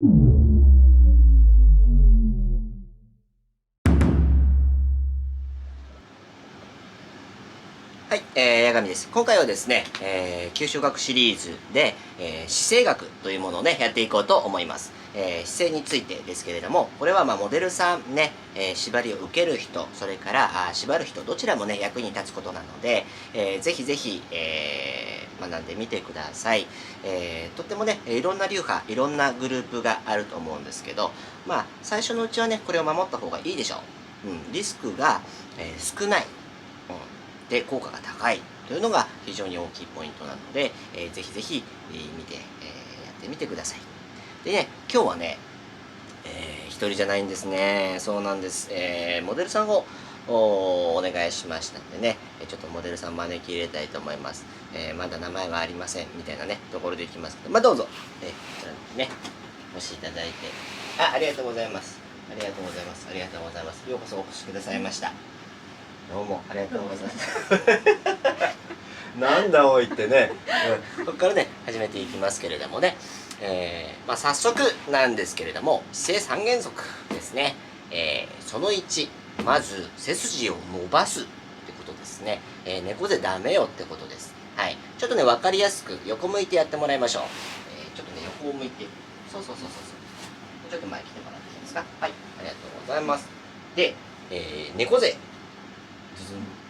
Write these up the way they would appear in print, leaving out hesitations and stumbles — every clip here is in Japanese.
はい、八神です。今回はですね、吸収学シリーズで、姿勢学というものをね、やっていこうと思います。姿勢についてですけれども、これはモデルさんね、縛りを受ける人、それから縛る人、どちらもね、役に立つことなので、ぜひぜひ、学んでみてください。とってもね、いろんな流派、いろんなグループがあると思うんですけど、最初のうちはね、これを守った方がいいでしょう。リスクが、少ない。で効果が高いというのが非常に大きいポイントなので、ぜひぜひ、見て、やってみてください。でね、今日はね、一人じゃないんですね。そうなんです。モデルさんをお願いしましたんでね、ちょっとモデルさん招き入れたいと思います。まだ名前はありませんみたいなね、ところでいきますけど、どうぞ、こちらにね、お越しいただいて、ありがとうございます。ありがとうございます。ありがとうございます。ようこそお越しくださいました。どうもありがとうございます。なんだおいってね、ここからね始めていきますけれどもね、早速なんですけれども、姿勢三原則ですね。その1、まず背筋を伸ばすってことですね。猫背ダメよってことです。はい、ちょっとね分かりやすく横向いてやってもらいましょう。ちょっとね横を向いて、そう、ちょっと前来てもらっていいですか。はい、ありがとうございます。で、猫背、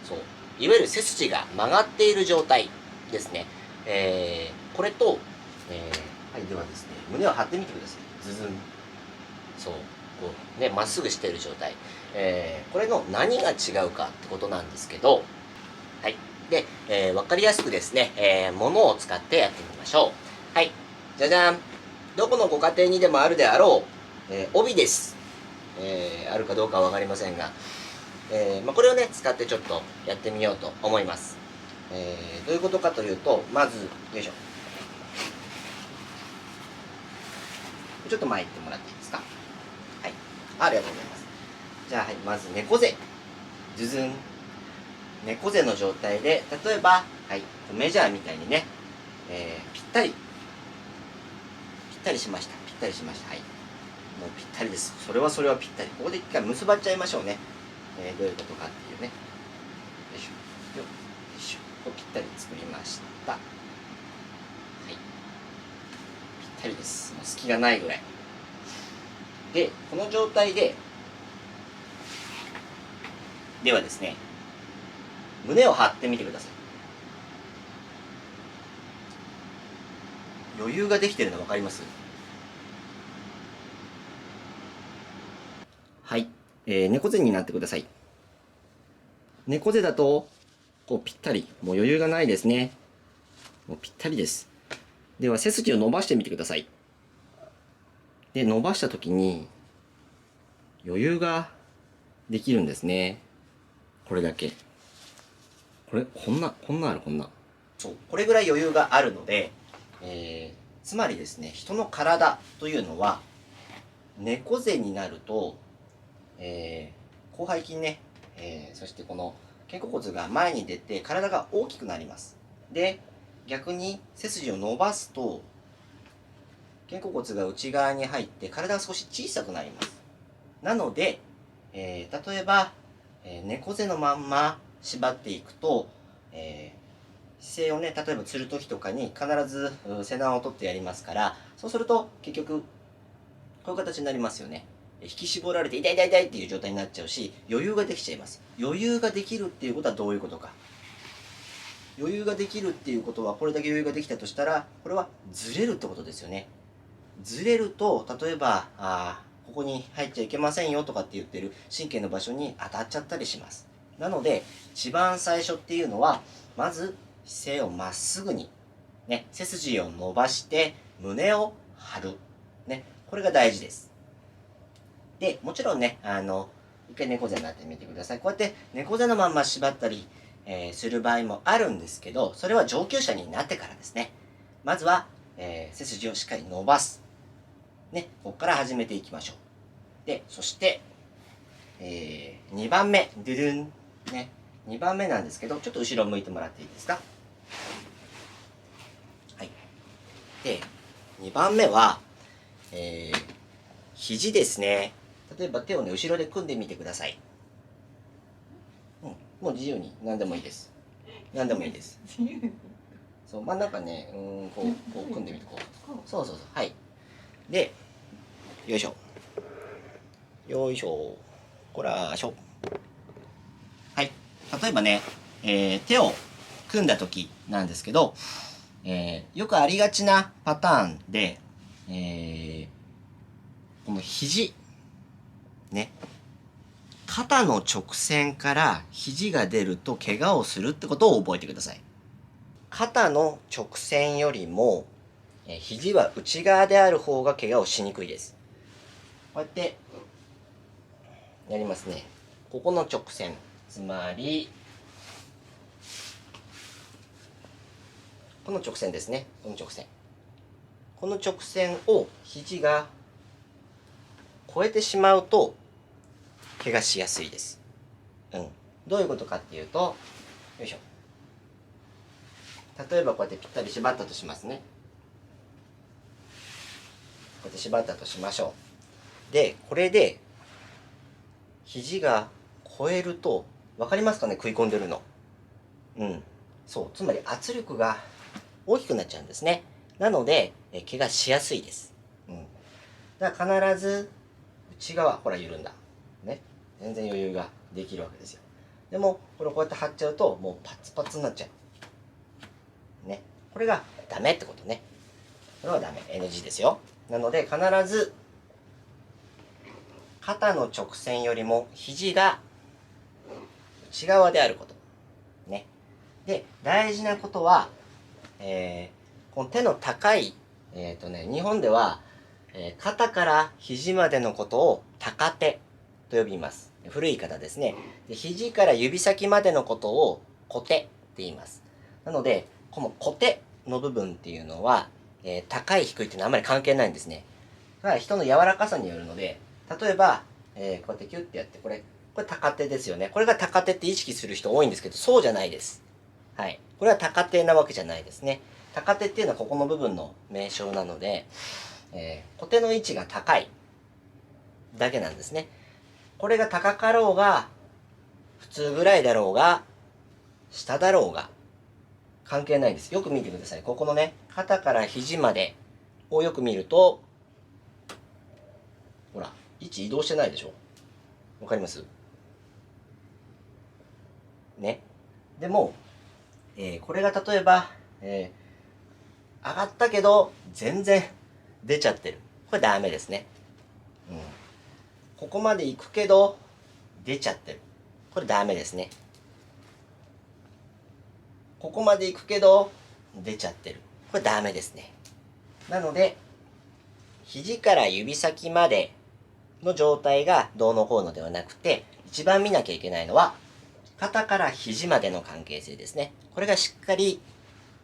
そう、いわゆる背筋が曲がっている状態ですね。これと、はい、ではですね、胸を張ってみてください。ズズン。そう、こうね、まっすぐしている状態。これの何が違うかってことなんですけど、はい。で、わかりやすくですね、物を使ってやってみましょう。はい。じゃじゃん。どこのご家庭にでもあるであろう、帯です。あるかどうかはわかりませんが、これをね使ってちょっとやってみようと思います。どういうことかというと、まずよいしょ、ちょっと前行ってもらっていいですか。はい、ありがとうございます。じゃあ、はい、まず猫背、ズズン。猫背の状態で、例えば、はい、メジャーみたいにね、ぴったりしました。ぴったりしました。はい、もうぴったりです。それはぴったり。ここで一回結ばっちゃいましょうね。どういうことかっていうね。よいしょよいしょ、ぴったり作りました。はい、ぴったりです。もう隙がないぐらいで、この状態ではですね、胸を張ってみてください。余裕ができてるの分かります？はい、猫背になってください。猫背だとこうぴったり、もう余裕がないですね。もうぴったりです。では背筋を伸ばしてみてください。で、伸ばした時に余裕ができるんですね。これだけ。こんなある、こんな。そう、これぐらい余裕があるので、つまりですね、人の体というのは猫背になると、広背筋ね、そしてこの肩甲骨が前に出て体が大きくなります。で、逆に背筋を伸ばすと肩甲骨が内側に入って体が少し小さくなります。なので、例えば、猫背のまんま縛っていくと、姿勢をね、例えばつる時とかに必ず背中を取ってやりますから、そうすると結局こういう形になりますよね。引き絞られて痛い痛い痛いっていう状態になっちゃうし、余裕ができちゃいます。余裕ができるっていうことはどういうことか。余裕ができるっていうことは、これだけ余裕ができたとしたら、これはずれるってことですよね。ずれると、例えばここに入っちゃいけませんよとかって言ってる神経の場所に当たっちゃったりします。なので一番最初っていうのは、まず姿勢をまっすぐに、ね、背筋を伸ばして胸を張る、ね、これが大事です。でもちろんね、一回猫背になってみてください。こうやって猫背のまんま縛ったり、する場合もあるんですけど、それは上級者になってからですね。まずは、背筋をしっかり伸ばす、ね、ここから始めていきましょう。で、そして、2番目、ドゥドゥン、ね、2番目なんですけど、ちょっと後ろ向いてもらっていいですか。はい。で、2番目は、肘ですね。例えば手をね、後ろで組んでみてください。もう自由に何でもいいです。何でもいいです。そう、真ん中ね、こう組んでみて、こう。そうそうそう、はい。で、よいしょ。よいしょ。こらしょ。はい。例えばね、手を組んだ時なんですけど、よくありがちなパターンで、この肘、ね、肩の直線から肘が出ると怪我をするってことを覚えてください。肩の直線よりも、肘は内側である方が怪我をしにくいです。こうやってやりますね。ここの直線、つまりこの直線ですね。この直線。この直線を肘が超えてしまうと怪我しやすいです。どういうことかっていうと、よいしょ。例えばこうやってぴったり縛ったとしますね。こうやって縛ったとしましょう。で、これで肘が超えると、分かりますかね、食い込んでるの。そう、つまり圧力が大きくなっちゃうんですね。なので、怪我しやすいです。だから必ず内側、ほら緩んだ。ね。全然余裕ができるわけですよ。でも、これをこうやって貼っちゃうと、もうパツパツになっちゃう。ね。これがダメってことね。これはダメ。NG ですよ。なので、必ず、肩の直線よりも肘が内側であること。ね。で、大事なことは、この手の高い、日本では、肩から肘までのことを高手と呼びます。古い言い方ですね。で、肘から指先までのことを小手って言います。なので、この小手の部分っていうのは、高い低いっていうのはあまり関係ないんですね。だから人の柔らかさによるので、例えば、こうやってキュッてやって、これ高手ですよね。これが高手って意識する人多いんですけど、そうじゃないです。はい。これは高手なわけじゃないですね。高手っていうのはここの部分の名称なので、小手の位置が高いだけなんですね。これが高かろうが、普通ぐらいだろうが、下だろうが、関係ないです。よく見てください。ここのね、肩から肘までをよく見ると、ほら、位置移動してないでしょ。わかりますね。でも、これが例えば、上がったけど、全然出ちゃってる。これダメですね。ここまで行くけど、出ちゃってる。これダメですね。ここまで行くけど、出ちゃってる。これダメですね。なので、肘から指先までの状態がどうのこうのではなくて、一番見なきゃいけないのは、肩から肘までの関係性ですね。これがしっかり、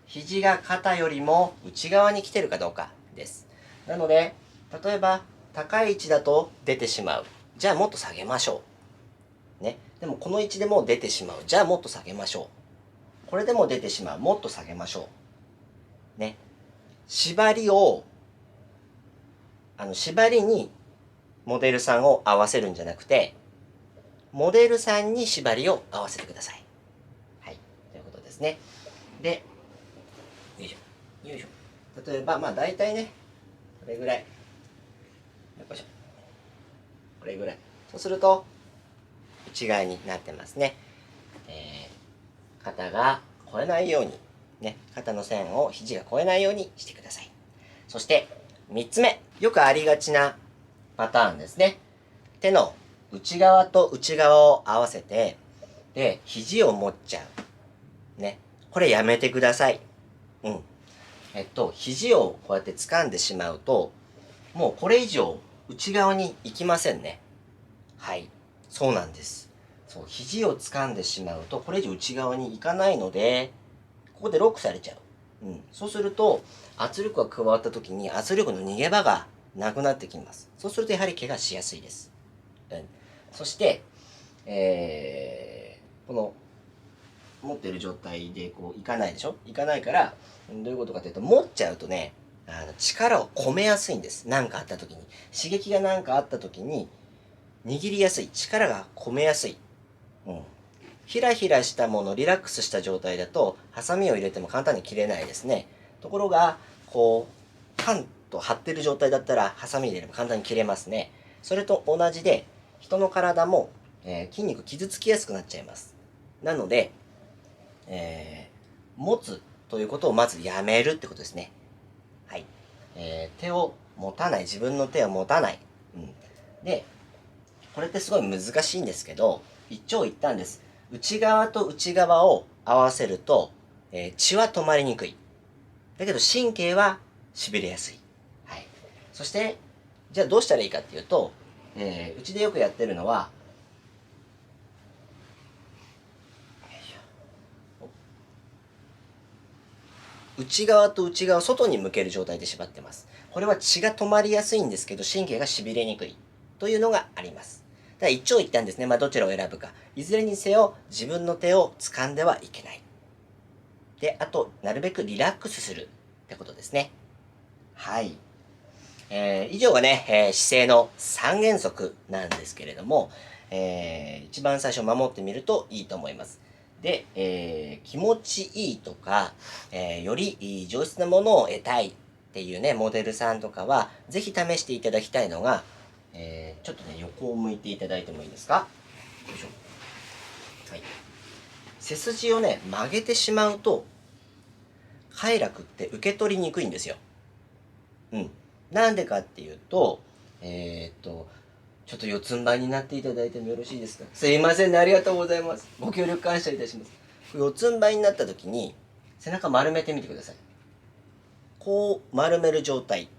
肘が肩よりも内側に来てるかどうかです。なので、例えば、高い位置だと出てしまう。じゃあもっと下げましょう。ね。でもこの位置でも出てしまう。じゃあもっと下げましょう。これでも出てしまう。もっと下げましょう。ね。縛りを、縛りにモデルさんを合わせるんじゃなくて、モデルさんに縛りを合わせてください。はい。ということですね。で、よいしょ。よいしょ。例えば、まあ大体ね、これぐらい。よいしょ。これぐらい。そうすると、内側になってますね。肩が越えないように、ね、肩の線を肘が越えないようにしてください。そして、3つ目。よくありがちなパターンですね。手の内側と内側を合わせて、で、肘を持っちゃう。ね。これやめてください。肘をこうやって掴んでしまうと、もうこれ以上内側に行きませんね。はい。そうなんです。そう、肘を掴んでしまうと、これ以上内側に行かないので、ここでロックされちゃう。そうすると、圧力が加わった時に圧力の逃げ場がなくなってきます。そうするとやはり怪我しやすいです。そして、この持ってる状態でこういかないでしょ。いかないから、どういうことかというと、持っちゃうとね、力を込めやすいんです。何かあった時に。刺激が何かあった時に、握りやすい。力が込めやすい。うん。ひらひらしたもの、リラックスした状態だと、ハサミを入れても簡単に切れないですね。ところが、こう、パンと張ってる状態だったら、ハサミ入れれば簡単に切れますね。それと同じで、人の体も、筋肉傷つきやすくなっちゃいます。なので、持つということをまずやめるってことですね。はい。手を持たない。自分の手を持たない。うん。で、これってすごい難しいんですけど、一長一短です。内側と内側を合わせると、血は止まりにくい。だけど神経は痺れやすい。はい。そして、じゃあどうしたらいいかっていうと、うちでよくやってるのは、内側と内側を外に向ける状態で縛ってます。これは血が止まりやすいんですけど、神経が痺れにくいというのがあります。だから一長一短ですね。どちらを選ぶか。いずれにせよ、自分の手を掴んではいけない。で、あと、なるべくリラックスするってことですね。はい。以上がね、姿勢の3原則なんですけれども、一番最初守ってみるといいと思います。で、気持ちいいとか、より上質なものを得たいっていうね、モデルさんとかは、ぜひ試していただきたいのが、ちょっとね、横を向いていただいてもいいですか？よいしょ。はい。背筋をね、曲げてしまうと、快楽って受け取りにくいんですよ。うん。なんでかっていうと、ちょっと四つん這いになっていただいてもよろしいですか？すいませんね、ありがとうございます。ご協力感謝いたします。四つん這いになった時に、背中丸めてみてください。こう丸める状態。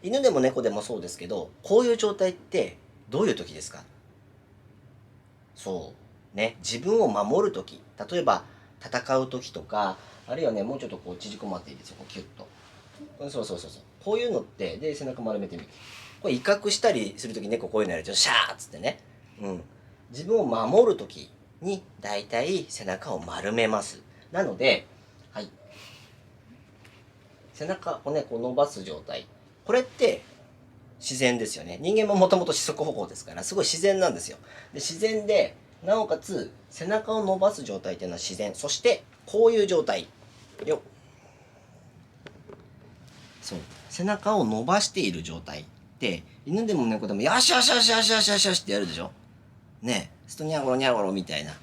犬でも猫でもそうですけど、こういう状態ってどういう時ですか？そう。ね、自分を守る時。例えば、戦う時とか、あるいはね、もうちょっとこう縮こまっていいですよ、こうキュッと。そうそうそうそう。こういうのって、で、背中丸めてみる。これ威嚇したりするとき猫こういうのやると、シャーっつってね。うん。自分を守るときに、だいたい背中を丸めます。なので、はい。背中をね、こう伸ばす状態。これって、自然ですよね。人間ももともと四足歩行ですから、すごい自然なんですよ。で、自然で、なおかつ、背中を伸ばす状態っていうのは自然。そして、こういう状態。よっ。そう。背中を伸ばしている状態って、犬でも猫でも、よしよしよしよしよしよしよしってやるでしょ？ねえ、すとにゃごろにゃごろみたいな。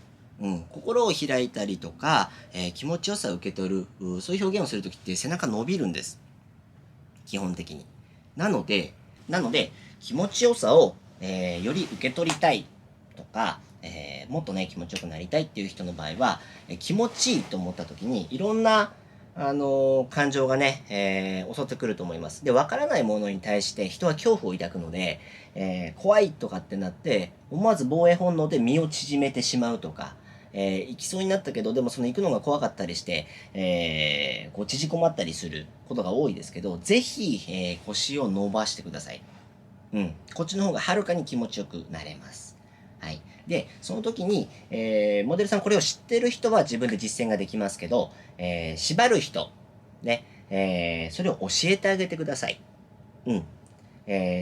うん。心を開いたりとか、気持ちよさを受け取る、そういう表現をするときって背中伸びるんです。基本的に。なので、気持ちよさを、より受け取りたいとか、もっとね、気持ちよくなりたいっていう人の場合は、気持ちいいと思った時に、いろんな、感情がね、襲ってくると思います。で、わからないものに対して人は恐怖を抱くので、怖いとかってなって、思わず防衛本能で身を縮めてしまうとか、行きそうになったけど、でもその行くのが怖かったりして、こう縮こまったりすることが多いですけど、ぜひ、腰を伸ばしてください。うん。こっちの方がはるかに気持ちよくなれます。はい。で、その時に、モデルさんこれを知ってる人は自分で実践ができますけど、縛る人、ね、それを教えてあげてください。うん。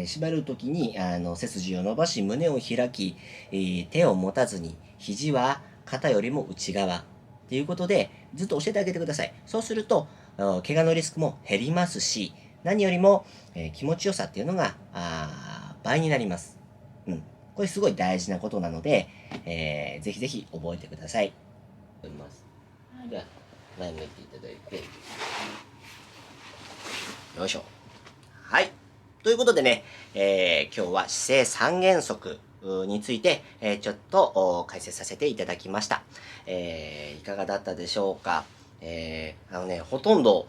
縛る時に、背筋を伸ばし、胸を開き、手を持たずに、肘は肩よりも内側。っていうことで、ずっと教えてあげてください。そうすると、怪我のリスクも減りますし、何よりも、気持ちよさっていうのが、倍になります。うん。これすごい大事なことなので、ぜひぜひ覚えてください。思います。では、前向いていただいて、よいしょ。はい。ということでね、今日は姿勢三原則について、ちょっと解説させていただきました。いかがだったでしょうか？ほとんど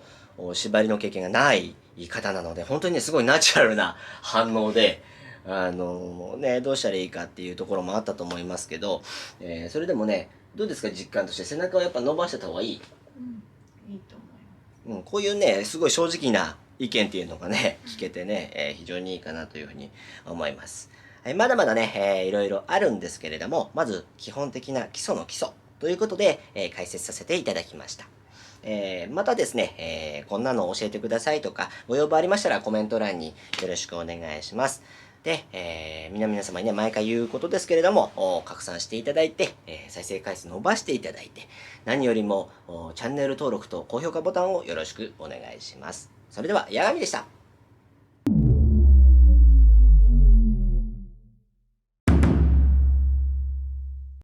縛りの経験がない方なので、本当にね、すごいナチュラルな反応で、どうしたらいいかっていうところもあったと思いますけど、それでもね、どうですか、実感として背中をやっぱ伸ばしてた方がいい？うん、いいと思います。うん、こういうね、すごい正直な意見っていうのがね、聞けてね、非常にいいかなというふうに思います。まだまだね、いろいろあるんですけれども、まず基本的な基礎の基礎ということで、解説させていただきました。またですね、こんなの教えてくださいとか、ご要望ありましたらコメント欄によろしくお願いします。で、皆様にね、毎回言うことですけれども、拡散していただいて、再生回数伸ばしていただいて、何よりもチャンネル登録と高評価ボタンをよろしくお願いします。それでは、八神でした。